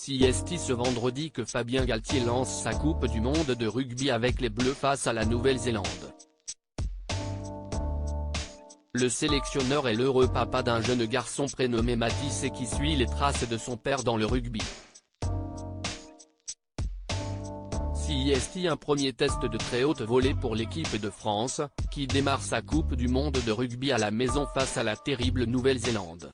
CST ce vendredi que Fabien Galthié lance sa Coupe du monde de rugby avec les Bleus face à la Nouvelle-Zélande. Le sélectionneur est l'heureux papa d'un jeune garçon prénommé Mathis et qui suit les traces de son père dans le rugby. CST un premier test de très haute volée pour l'équipe de France, qui démarre sa Coupe du monde de rugby à la maison face à la terrible Nouvelle-Zélande.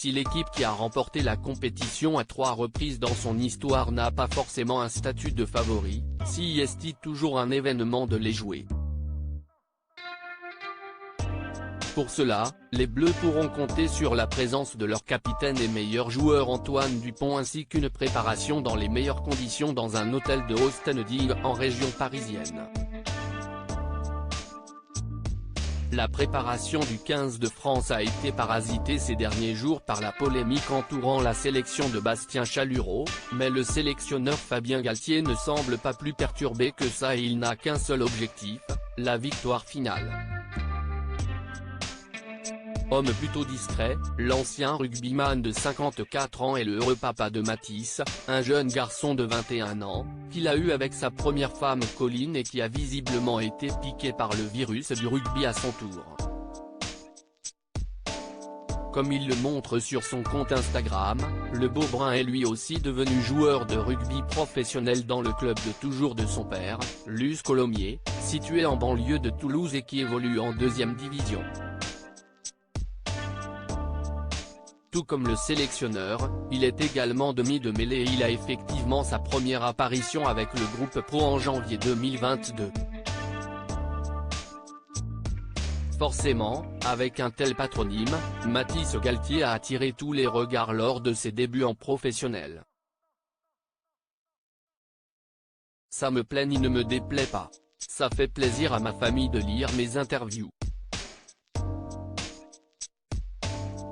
Si l'équipe qui a remporté la compétition à 3 reprises dans son histoire n'a pas forcément un statut de favori, CST toujours un événement de les jouer. Pour cela, les Bleus pourront compter sur la présence de leur capitaine et meilleur joueur Antoine Dupont ainsi qu'une préparation dans les meilleures conditions dans un hôtel de Ostending en région parisienne. La préparation du 15 de France a été parasitée ces derniers jours par la polémique entourant la sélection de Bastien Chalureau, mais le sélectionneur Fabien Galthié ne semble pas plus perturbé que ça et il n'a qu'un seul objectif, la victoire finale. Homme plutôt discret, l'ancien rugbyman de 54 ans est le heureux papa de Mathis, un jeune garçon de 21 ans, qu'il a eu avec sa première femme Colline et qui a visiblement été piqué par le virus du rugby à son tour. Comme il le montre sur son compte Instagram, le Beaubrun est lui aussi devenu joueur de rugby professionnel dans le club de toujours de son père, l'US Colomiers, situé en banlieue de Toulouse et qui évolue en 2e division. Tout comme le sélectionneur, il est également demi de mêlée et il a effectivement sa première apparition avec le groupe pro en janvier 2022. Forcément, avec un tel patronyme, Mathis Galthié a attiré tous les regards lors de ses débuts en professionnel. Ça me plaît ni ne me déplaît pas. Ça fait plaisir à ma famille de lire mes interviews.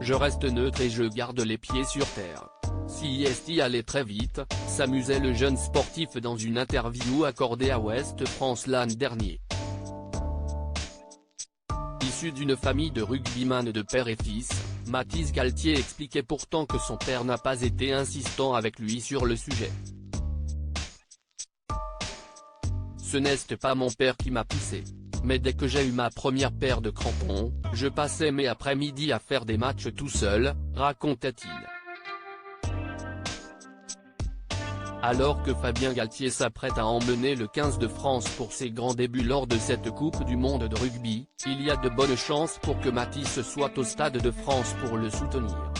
Je reste neutre et je garde les pieds sur terre. CST allait très vite, s'amusait le jeune sportif dans une interview accordée à Ouest France l'an dernier. Issu d'une famille de rugbyman de père et fils, Mathis Galthié expliquait pourtant que son père n'a pas été insistant avec lui sur le sujet. Ce n'est pas mon père qui m'a poussé. Mais dès que j'ai eu ma première paire de crampons, je passais mes après-midi à faire des matchs tout seul, raconta-t-il. Alors que Fabien Galthié s'apprête à emmener le 15 de France pour ses grands débuts lors de cette Coupe du monde de rugby, il y a de bonnes chances pour que Mathis soit au Stade de France pour le soutenir.